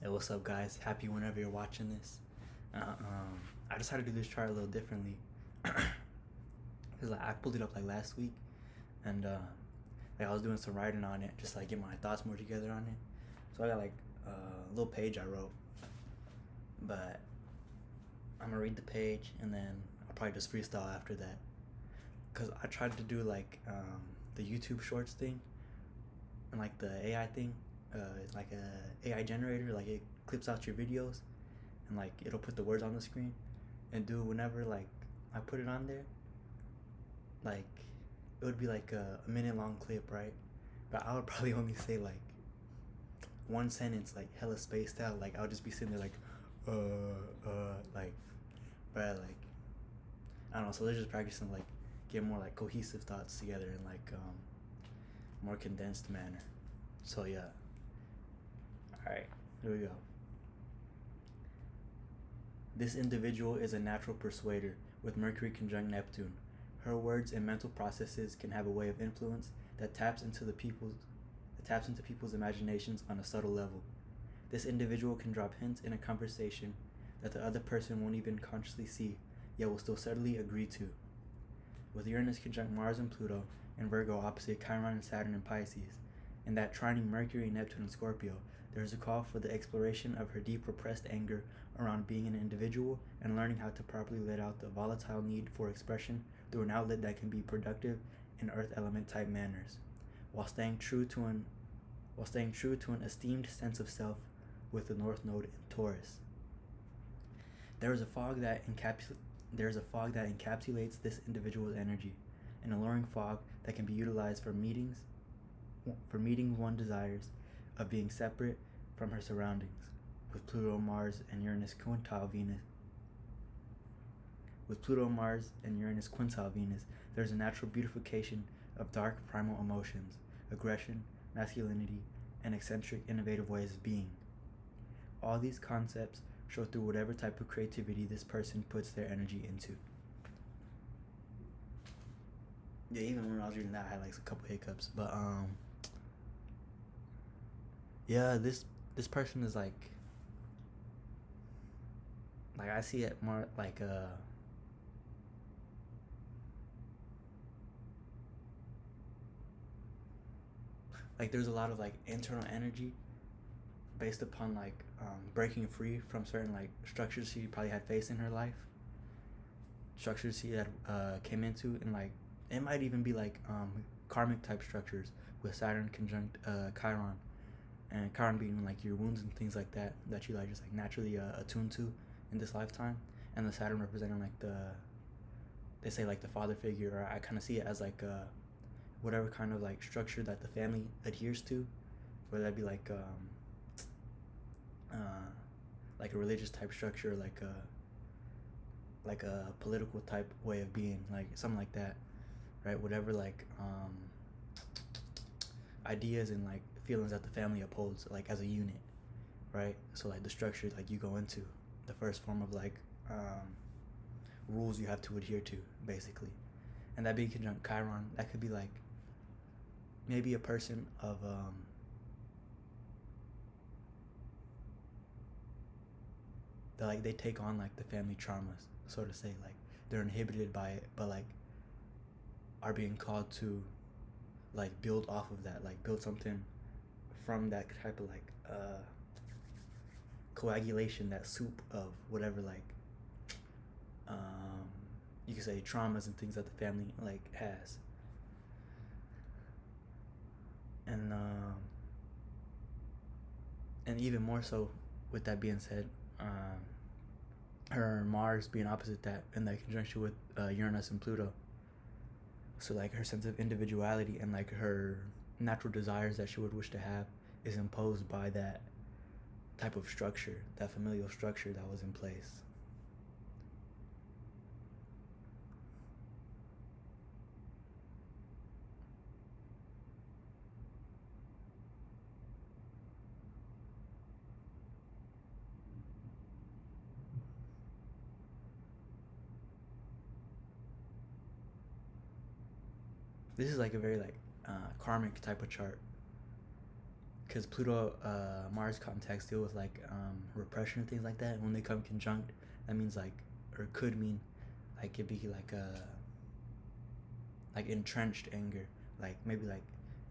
Hey, what's up, guys? Happy whenever you're watching this. I decided to do this chart a little differently because I pulled it up like last week, and I was doing some writing on it, just like get my thoughts more together on it. So I got like a little page I wrote, but I'm gonna read the page and then I'll probably just freestyle after that. Cause I tried to do like the YouTube Shorts thing and like the AI thing, it's like a AI generator, like it clips out your videos and like it'll put the words on the screen and do whenever like I put it on there, like it would be like a minute long clip, right? But I would probably only say like one sentence, like hella spaced out. Like I would just be sitting there like, like, but like I don't know. So they're just practicing like get more like cohesive thoughts together in like more condensed manner. So yeah. All right, here we go. This individual is a natural persuader with Mercury conjunct Neptune. Her words and mental processes can have a way of influence that taps into people's imaginations on a subtle level. This individual can drop hints in a conversation that the other person won't even consciously see, yet will still subtly agree to. With Uranus conjunct Mars and Pluto, and Virgo opposite Chiron and Saturn in Pisces, and that trining Mercury, Neptune, and Scorpio, there is a call for the exploration of her deep repressed anger around being an individual and learning how to properly let out the volatile need for expression through an outlet that can be productive in earth element type manners, while staying true to an esteemed sense of self with the North Node in Taurus. There is a fog that encapsulates this individual's energy, an alluring fog that can be utilized for meeting one desires of being separate from her surroundings. With Pluto, Mars, and Uranus quintile Venus, there is a natural beautification of dark primal emotions, aggression, masculinity, and eccentric, innovative ways of being. All these concepts show through whatever type of creativity this person puts their energy into. Yeah, even when I was reading that, I had like a couple hiccups, but yeah, this person is like I see it more like there's a lot of like internal energy based upon like breaking free from certain like structures she probably had faced in her life, structures she had came into, and like it might even be like karmic type structures with Saturn conjunct Chiron, and Chiron being like your wounds and things like that that you like just like naturally attuned to in this lifetime, and the Saturn representing like they say like the father figure, or I kind of see it as like whatever kind of like structure that the family adheres to, whether that be like a religious type structure, like a political type way of being, like something like that, right? Whatever like ideas and like feelings that the family upholds like as a unit, right? So like the structure like you go into, the first form of like rules you have to adhere to, basically. And that being conjunct Chiron, that could be like maybe a person of that like they take on like the family traumas, so to say, like they're inhibited by it, but like are being called to like build off of that, like build something from that type of like coagulation, that soup of whatever like um, you could say traumas and things that the family like has. And even more so, with that being said, her Mars being opposite that in that conjunction with Uranus and Pluto. So like her sense of individuality and like her natural desires that she would wish to have is imposed by that type of structure, that familial structure that was in place. This is like a very like karmic type of chart, because Pluto, Mars contacts deal with like repression and things like that. And when they come conjunct, that means like, or could mean, like it'd be like entrenched anger, like maybe like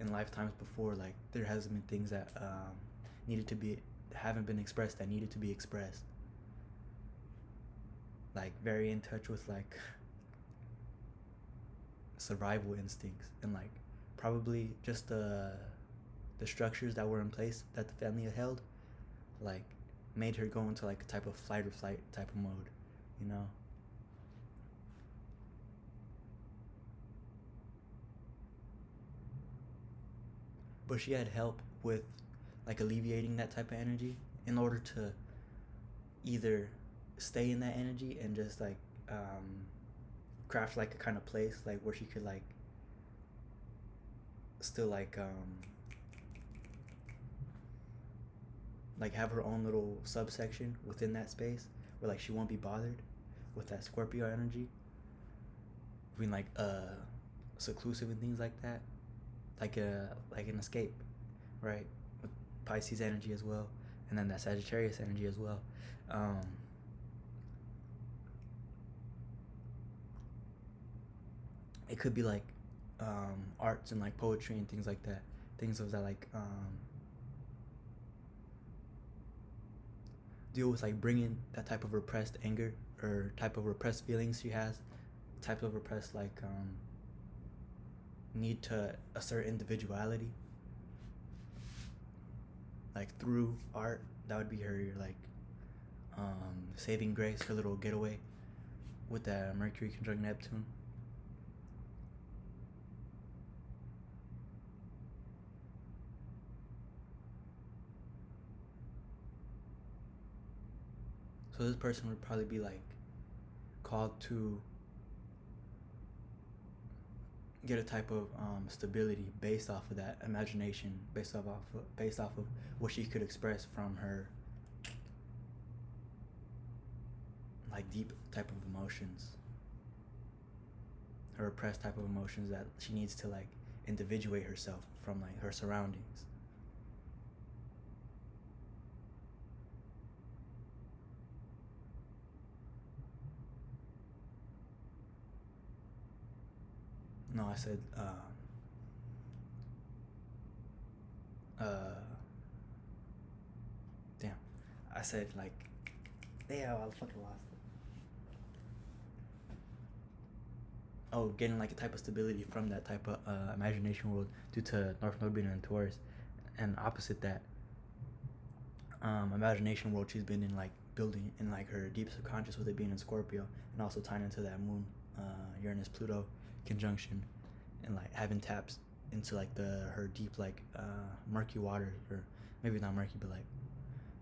in lifetimes before, like there hasn't been things that needed to be haven't been expressed that needed to be expressed. Like very in touch with like survival instincts and like probably just the structures that were in place that the family had held, like made her go into like a type of flight or flight type of mode, you know. But she had help with like alleviating that type of energy in order to either stay in that energy and just like craft like a kind of place like where she could still like have her own little subsection within that space where like she won't be bothered with that Scorpio energy, being like seclusive and things like that, like an escape, right? With Pisces energy as well, and then that Sagittarius energy as well. Um, it could be like arts and like poetry and things like that, things of that like deal with like bringing that type of repressed anger or type of repressed feelings she has, type of repressed like need to assert individuality, like through art. That would be her like saving grace, her little getaway with that Mercury conjunct Neptune. So this person would probably be like called to get a type of stability based off of that imagination, based off of what she could express from her like deep type of emotions, her repressed type of emotions that she needs to like individuate herself from like her surroundings. No, I said uh damn. I said like yeah, I fucking lost it. Oh, getting like a type of stability from that type of imagination world due to North Node being in Taurus, and opposite that imagination world she's been in like building in like her deep subconscious with it being in Scorpio, and also tying into that Moon Uranus Pluto conjunction, and like having taps into like her deep like murky waters, or maybe not murky but like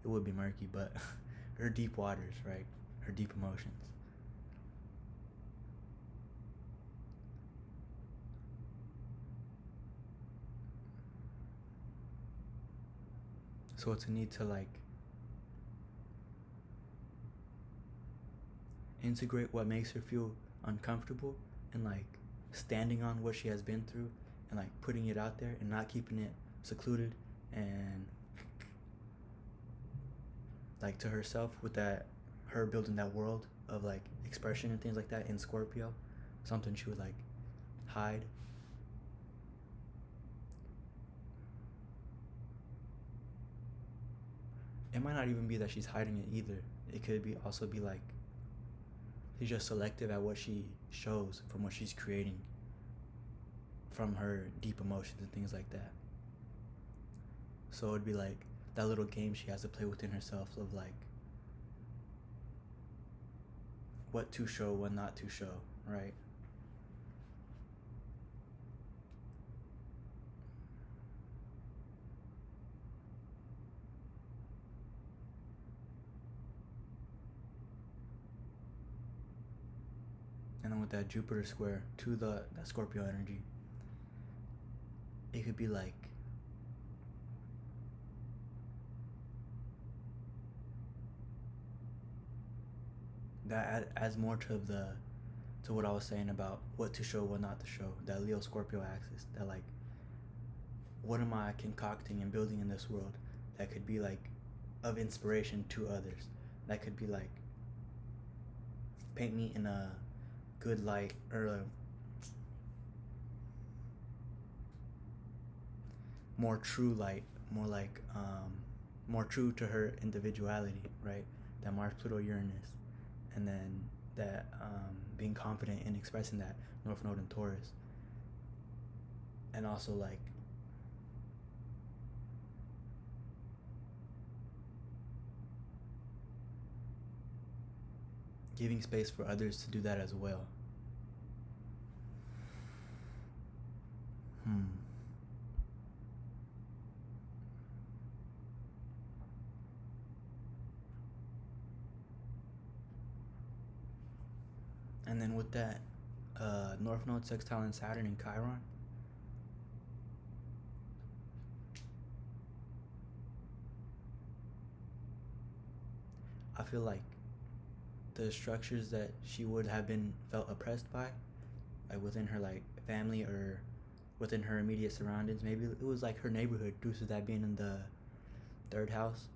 it would be murky, but her deep waters, right? Her deep emotions. So it's a need to like integrate what makes her feel uncomfortable and like standing on what she has been through and like putting it out there and not keeping it secluded and like to herself, with that her building that world of like expression and things like that in Scorpio, something she would like hide. It might not even be that she's hiding it either. It could be also be like she's just selective at what she shows from what she's creating from her deep emotions and things like that. So it'd be like that little game she has to play within herself of like what to show, what not to show, right? And then with that Jupiter square to that Scorpio energy, it could be like that adds more to what I was saying about what to show, what not to show. That Leo Scorpio axis, that like what am I concocting and building in this world that could be like of inspiration to others, that could be like paint me in a good light, or a more true light, more like more true to her individuality, right? That Mars, Pluto, Uranus, and then that being confident in expressing that North Node in Taurus, and also like giving space for others to do that as well. Hmm. And then with that North Node sextile in Saturn and Chiron, I feel like the structures that she would have been felt oppressed by, like within her like family or within her immediate surroundings. Maybe it was like her neighborhood due to that being in the third house.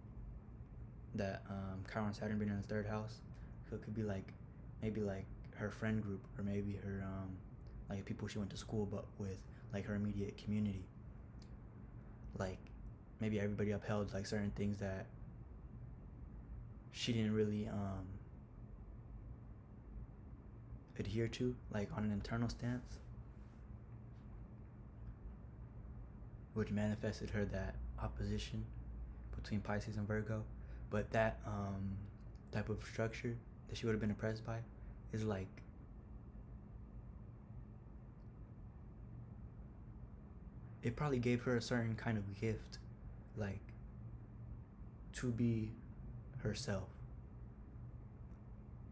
That Chiron Saturn being in the third house, so it could be like maybe like her friend group, or maybe her like people she went to school but with, like her immediate community. Like maybe everybody upheld like certain things that she didn't really adhere to, like on an internal stance, which manifested her that opposition between Pisces and Virgo. But that type of structure that she would have been oppressed by is like it probably gave her a certain kind of gift, like to be herself.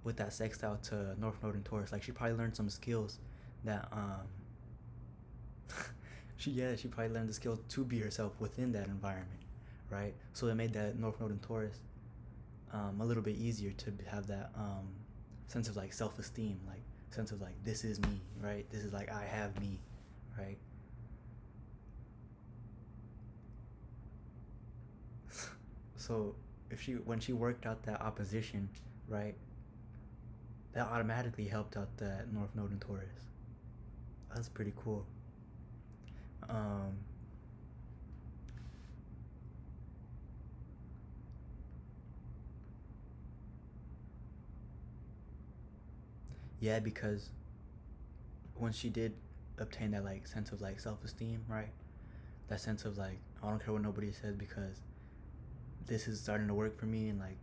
With that sextile to North Node and Taurus, like she probably learned some skills that she probably learned the skills to be herself within that environment, right? So it made that North Node and Taurus a little bit easier to have that sense of like self-esteem, like sense of like this is me, right? This is like I have me, right? So if she when she worked out that opposition, right, that automatically helped out that North Node and Taurus. That's pretty cool. Um, yeah, because when she did obtain that like sense of like self-esteem, right? That sense of like I don't care what nobody says because this is starting to work for me, and like,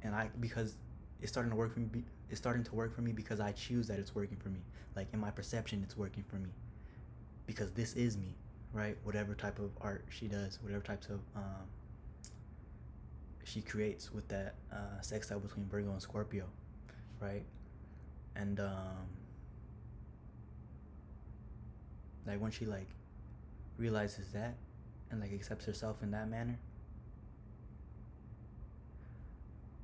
and I because it's starting to work for me. It's starting to work for me because I choose that it's working for me. Like in my perception, it's working for me because this is me, right? Whatever type of art she does, whatever types of she creates with that sextile between Virgo and Scorpio, right? And like when she like realizes that and like accepts herself in that manner,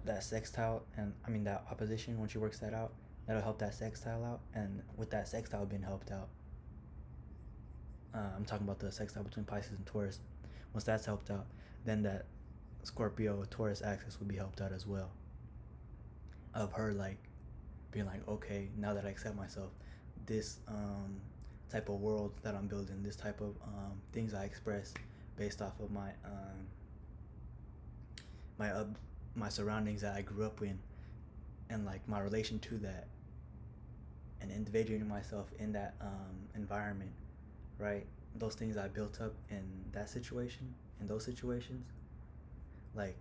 that sextile and I mean that opposition, when she works that out, that'll help that sextile out. And with that sextile being helped out, I'm talking about the sextile between Pisces and Taurus. Once that's helped out, then that Scorpio Taurus axis would be helped out as well. Of her like being like, okay, now that I accept myself, this type of world that I'm building, this type of things I express based off of my my surroundings that I grew up in, and like my relation to that, and individuating myself in that environment, right? Those things I built up in that situation, in those situations, like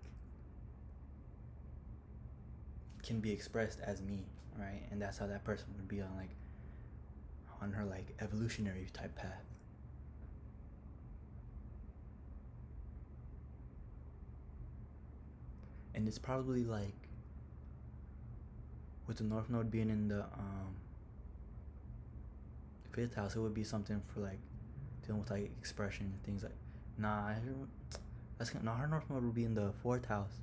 can be expressed as me, right? And that's how that person would be on her like evolutionary type path. And it's probably like with the North Node being in the fifth house, it would be something for like dealing with like expression and things like. Nah, that's no. Her North Node would be in the fourth house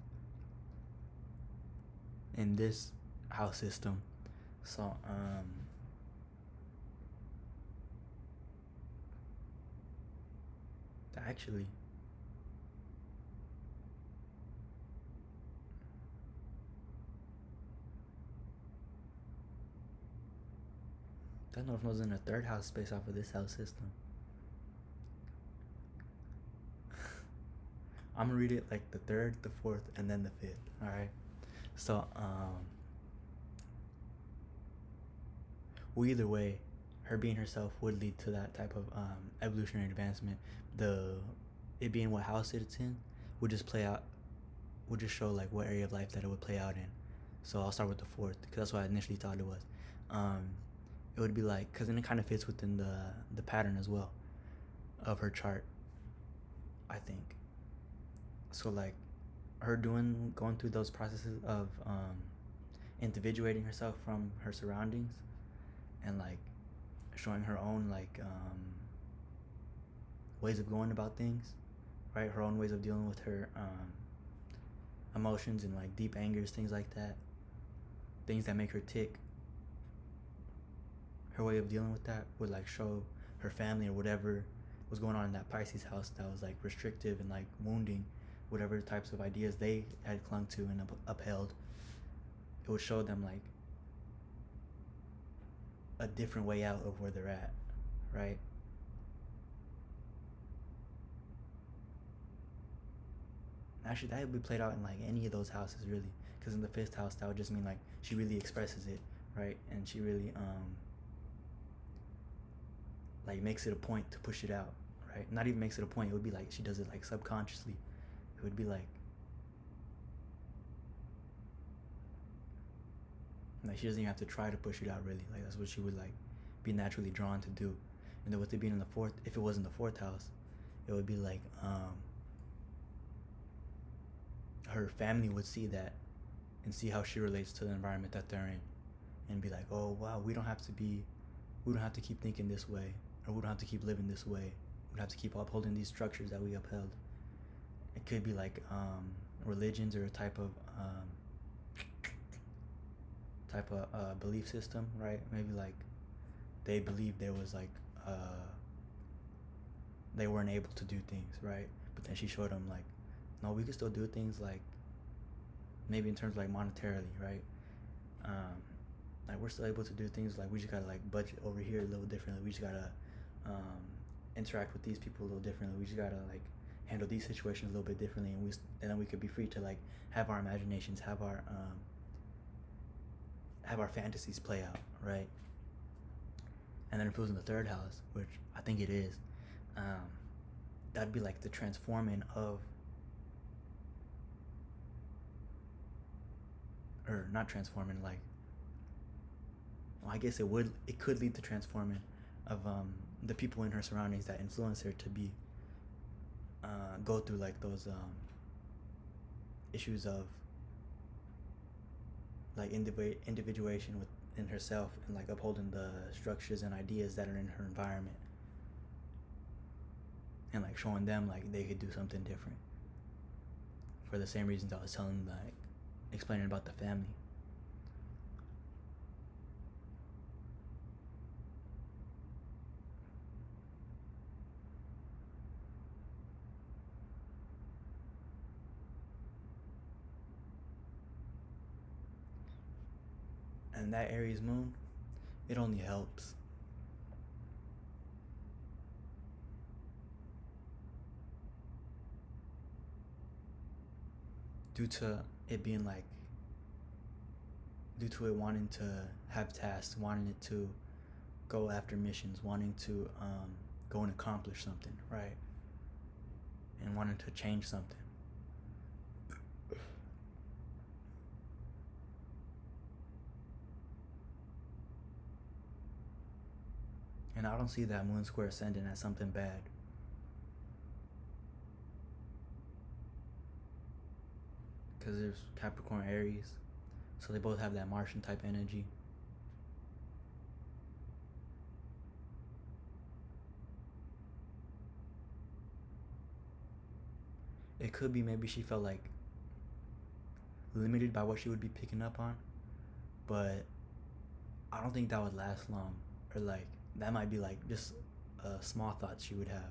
in this house system. So Actually, that North Node's in the third house based off of this house system. I'm gonna read it like the third, the fourth, and then the fifth. All right. So, well, either way, her being herself would lead to that type of evolutionary advancement. The it being what house it's in would just play out, would just show like what area of life that it would play out in. So I'll start with the fourth because that's what I initially thought it was. Um, it would be like, because then it kind of fits within the pattern as well of her chart, I think. So like her going through those processes of individuating herself from her surroundings and like showing her own like ways of going about things, right? Her own ways of dealing with her emotions and like deep angers, things like that, things that make her tick. Her way of dealing with that would like show her family or whatever was going on in that Pisces house that was like restrictive and like wounding whatever types of ideas they had clung to and upheld. It would show them like a different way out of where they're at, right? Actually, that would be played out in like any of those houses, really. Because in the fifth house, that would just mean like she really expresses it, right? And she really like makes it a point to push it out, right? Not even makes it a point. It would be like she does it like subconsciously. It would be like she doesn't even have to try to push it out, really. Like that's what she would like be naturally drawn to do. And then with it being in the fourth, if it was in the fourth house, it would be like her family would see that and see how she relates to the environment that they're in, and be like, oh wow, we don't have to keep thinking this way, or we don't have to keep living this way. We don't have to keep upholding these structures that we upheld. It could be like religions or a type of belief system, right? Maybe like they believed there was like they weren't able to do things, right? But then she showed them like, no, we can still do things, like maybe in terms of like monetarily, right? Um, like we're still able to do things, like we just gotta like budget over here a little differently. We just gotta um, interact with these people a little differently. We just gotta like handle these situations a little bit differently, and then we could be free to like have our imaginations, have our fantasies play out, right? And then if it was in the third house, which I think it is, um, that'd be like the transforming of, or not transforming, like, well, I guess it could lead to transforming of the people in her surroundings that influence her to be go through like those issues of like individuation within herself, and like upholding the structures and ideas that are in her environment, and like showing them like they could do something different for the same reasons I was telling, like explaining about the family. And that Aries moon, it only helps. Due to it being like, due to it wanting to have tasks, wanting it to go after missions, wanting to go and accomplish something, right? And wanting to change something. And I don't see that moon square ascendant as something bad. Because there's Capricorn Aries, so they both have that Martian type energy. It could be maybe she felt like limited by what she would be picking up on, but I don't think that would last long. Or like that might be like just a small thought she would have.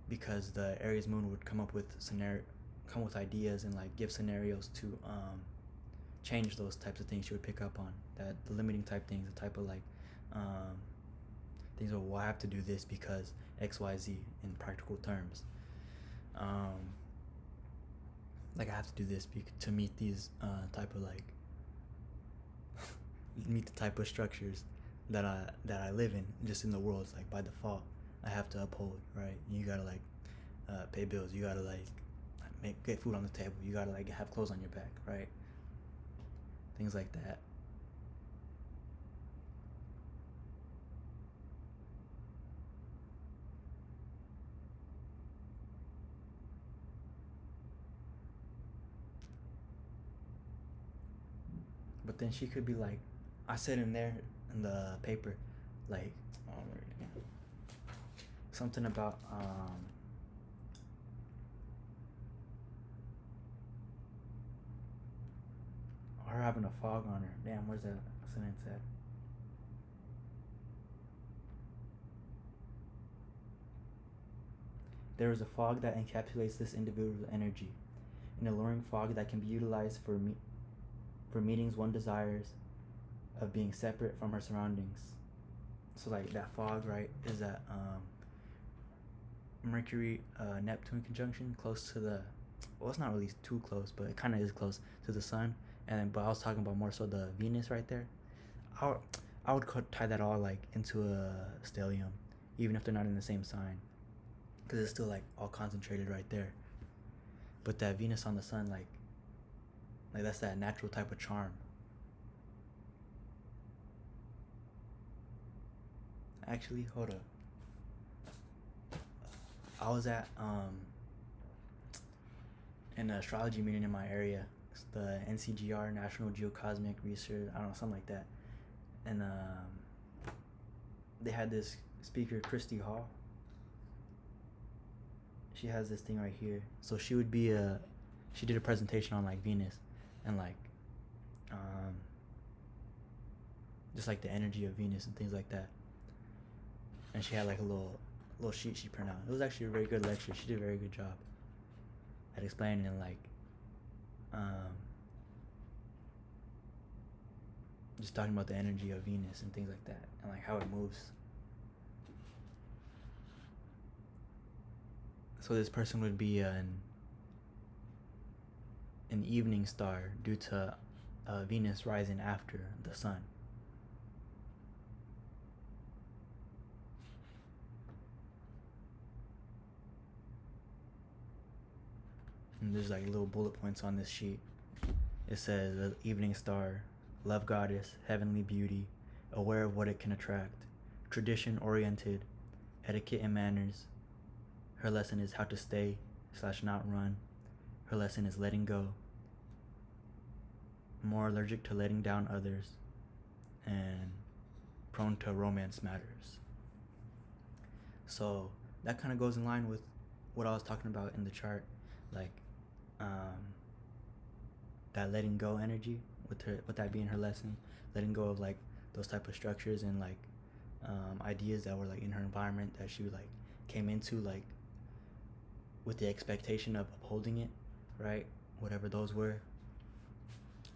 because the Aries moon would come with ideas and like give scenarios to change those types of things she would pick up on, that the limiting type things, the type of like um, things where, well, I have to do this because XYZ in practical terms. Like I have to do this to meet these type of like meet the type of structures that I live in, just in the world. It's like by default I have to uphold, right? You gotta like pay bills, you gotta like get food on the table, you gotta like have clothes on your back, right? Things like that. But then she could be like, I said in there in the paper, like, something about her having a fog on her. Damn, where's that sentence at? There is a fog that encapsulates this individual's energy, an alluring fog that can be utilized for meetings one desires of being separate from her surroundings. So like that fog, right, is that Mercury Neptune conjunction close to the, well, it's not really too close, but it kind of is close to the sun. And then, but I was talking about more so the Venus right there. I would tie that all like into a stellium, even if they're not in the same sign, because it's still like all concentrated right there. But that Venus on the sun, like that's that natural type of charm. Actually, hold up. I was at an astrology meeting in my area. It's the NCGR, National Geocosmic Research, I don't know, something like that. And they had this speaker, Christy Hall. She has this thing right here. So she would be she did a presentation on like Venus and like just like the energy of Venus and things like that. And she had like a little sheet she printed out. It was actually a very good lecture. She did a very good job at explaining like just talking about the energy of Venus and things like that, and like how it moves. So this person would be an evening star due to Venus rising after the sun. And there's like little bullet points on this sheet. It says evening star, love goddess, heavenly beauty, aware of what it can attract, tradition oriented, etiquette and manners. Her lesson is how to stay / not run. Her lesson is letting go. More allergic to letting down others, and prone to romance matters. So that kind of goes in line with what I was talking about in the chart, like that letting go energy, with that being her lesson, letting go of like those type of structures and like ideas that were like in her environment that she like came into like with the expectation of upholding it, right? Whatever those were.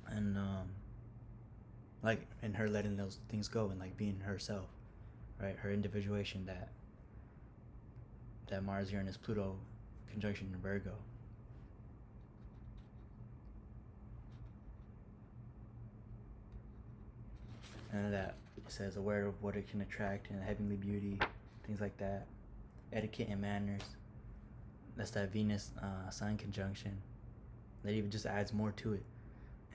And like, and her letting those things go and like being herself, right? Her individuation, that Mars, Uranus, Pluto conjunction in Virgo. And that it says aware of what it can attract and heavenly beauty, things like that. Etiquette and manners. That's that Venus Sun conjunction. That even just adds more to it.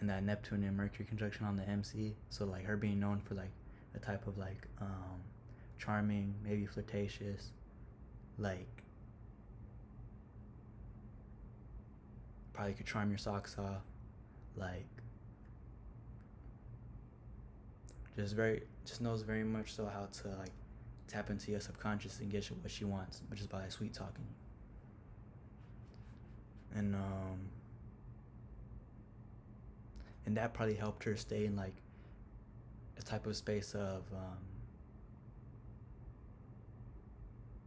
And that Neptune and Mercury conjunction on the MC. So like her being known for like a type of like charming, maybe flirtatious, like probably could charm your socks off, like just knows very much so how to like tap into your subconscious and get what she wants, which is by sweet talking. And that probably helped her stay in like a type of space of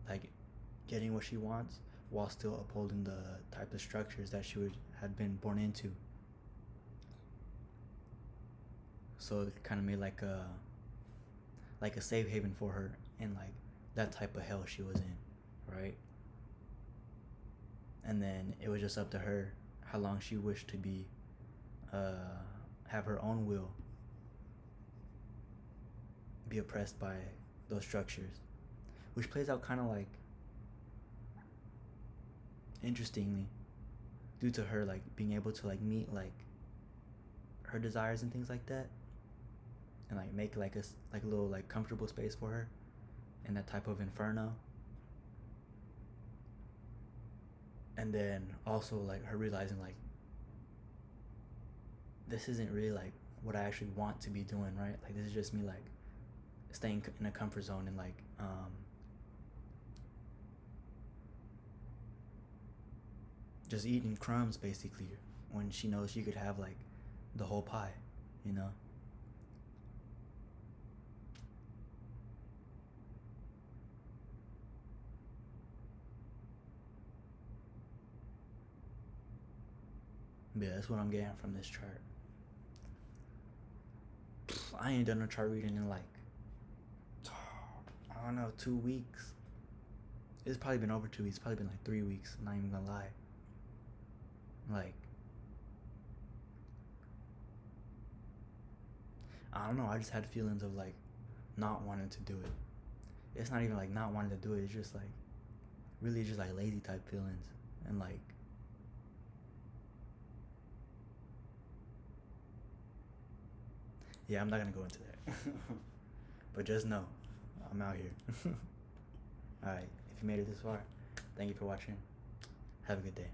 like getting what she wants while still upholding the type of structures that she would had been born into. So it kind of made like a safe haven for her in like that type of hell she was in, right? And then it was just up to her how long she wished to be, have her own will, be oppressed by those structures, which plays out kind of like interestingly, due to her like being able to like meet like her desires and things like that, and like make like a little like comfortable space for her in that type of inferno. And then also like her realizing like this isn't really like what I actually want to be doing, right? Like this is just me like staying in a comfort zone and like just eating crumbs basically, when she knows she could have like the whole pie, you know? But yeah, that's what I'm getting from this chart. I ain't done a chart reading in like, I don't know, 2 weeks. It's probably been over 2 weeks. It's probably been like 3 weeks. I'm not even gonna lie. Like, I don't know. I just had feelings of like not wanting to do it. It's not even like not wanting to do it. It's just like really just like lazy type feelings. And like, yeah, I'm not gonna go into that. But just know, I'm out here. Alright, if you made it this far, thank you for watching. Have a good day.